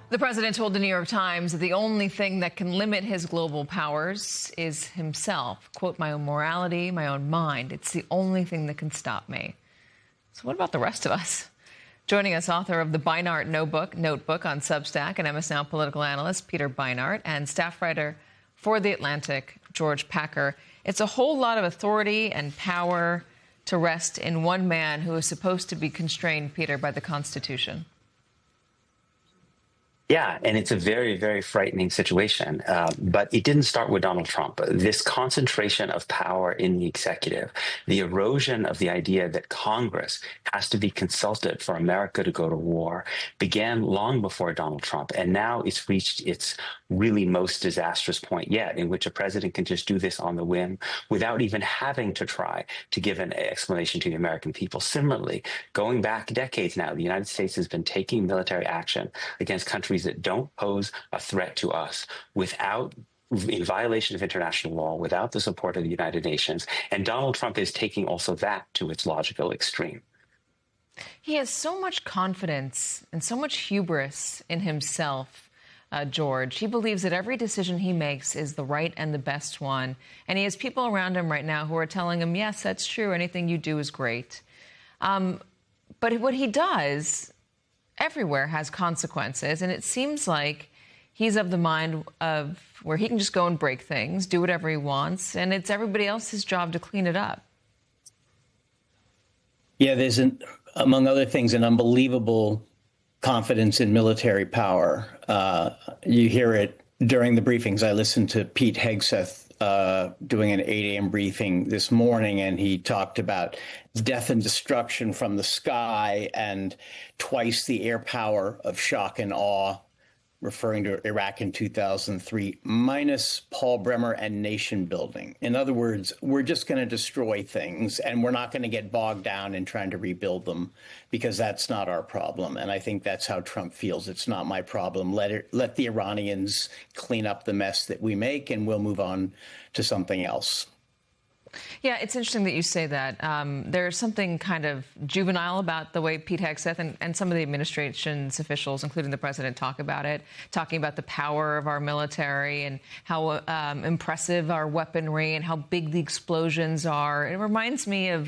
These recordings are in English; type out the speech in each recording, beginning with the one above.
The president told the New York Times that the only thing that can limit his global powers is himself. Quote, my own morality, my own mind. It's the only thing that can stop me. So what about the rest of us? Joining us, author of the Beinart Notebook on Substack and MS Now political analyst Peter Beinart and staff writer for The Atlantic, George Packer. It's a whole lot of authority and power to rest in one man who is supposed to be constrained, Peter, by the Constitution. Yeah, and it's a very, very frightening situation. But it didn't start with Donald Trump. This concentration of power in the executive, the erosion of the idea that Congress has to be consulted for America to go to war, began long before Donald Trump. And now it's reached its really most disastrous point yet, in which a president can just do this on the whim without even having to try to give an explanation to the American people. Similarly, going back decades now, the United States has been taking military action against countries that don't pose a threat to us in violation of international law, without the support of the United Nations. And Donald Trump is taking also that to its logical extreme. He has so much confidence and so much hubris in himself, George. He believes that every decision he makes is the right and the best one. And he has people around him right now who are telling him, yes, that's true. Anything you do is great. But what he does everywhere has consequences, and it seems like he's of the mind of where he can just go and break things, do whatever he wants, and it's everybody else's job to clean it up. Yeah, there's, among other things, an unbelievable confidence in military power. You hear it during the briefings. I listened to Pete Hegseth doing an 8 a.m. briefing this morning, and he talked about death and destruction from the sky and twice the air power of shock and awe, referring to Iraq in 2003, minus Paul Bremer and nation building. In other words, we're just going to destroy things, and we're not going to get bogged down in trying to rebuild them, because that's not our problem. And I think that's how Trump feels. It's not my problem. Let the Iranians clean up the mess that we make, and we'll move on to something else. Yeah, it's interesting that you say that. There's something kind of juvenile about the way Pete Hegseth and some of the administration's officials, including the president, talk about it, talking about the power of our military and how impressive our weaponry and how big the explosions are. It reminds me of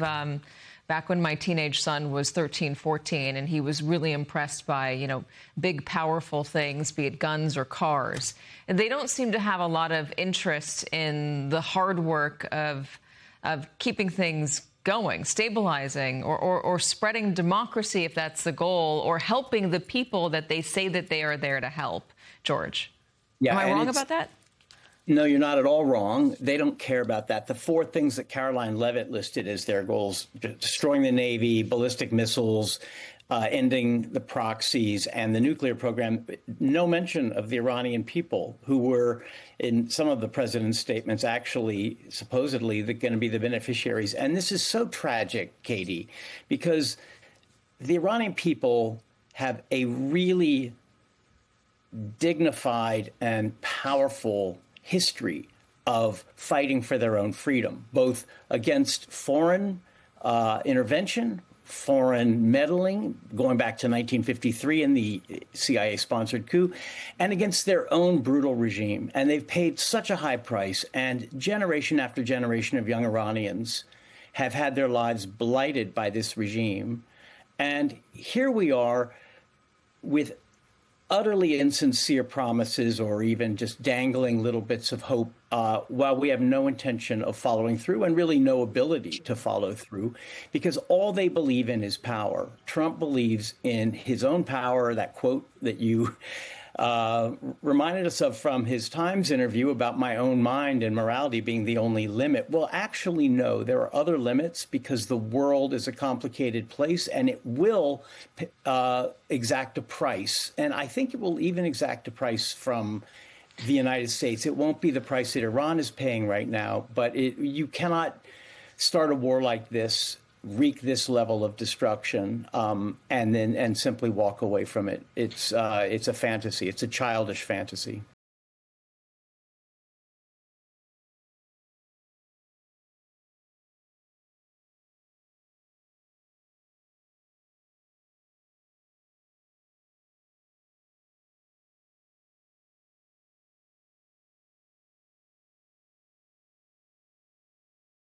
back when my teenage son was 13, 14, and he was really impressed by, big, powerful things, be it guns or cars. And they don't seem to have a lot of interest in the hard work of keeping things going, stabilizing, or spreading democracy, if that's the goal, or helping the people that they say that they are there to help. George, am I wrong about that? No, you're not at all wrong. They don't care about that. The four things that Caroline Leavitt listed as their goals: destroying the Navy, ballistic missiles, ending the proxies, and the nuclear program. No mention of the Iranian people, who were, in some of the president's statements, actually supposedly going to be the beneficiaries. And this is so tragic, Katie, because the Iranian people have a really dignified and powerful history of fighting for their own freedom, both against foreign intervention, foreign meddling, going back to 1953 and the CIA-sponsored coup, and against their own brutal regime. And they've paid such a high price, and generation after generation of young Iranians have had their lives blighted by this regime. And here we are with utterly insincere promises, or even just dangling little bits of hope, while we have no intention of following through, and really no ability to follow through, because all they believe in is power. Trump believes in his own power, that quote that you reminded us of from his Times interview about my own mind and morality being the only limit. Well, actually, no, there are other limits, because the world is a complicated place, and it will exact a price. And I think it will even exact a price from the United States. It won't be the price that Iran is paying right now, but you cannot start a war like this, wreak this level of destruction, and simply walk away from it. It's a fantasy. It's a childish fantasy.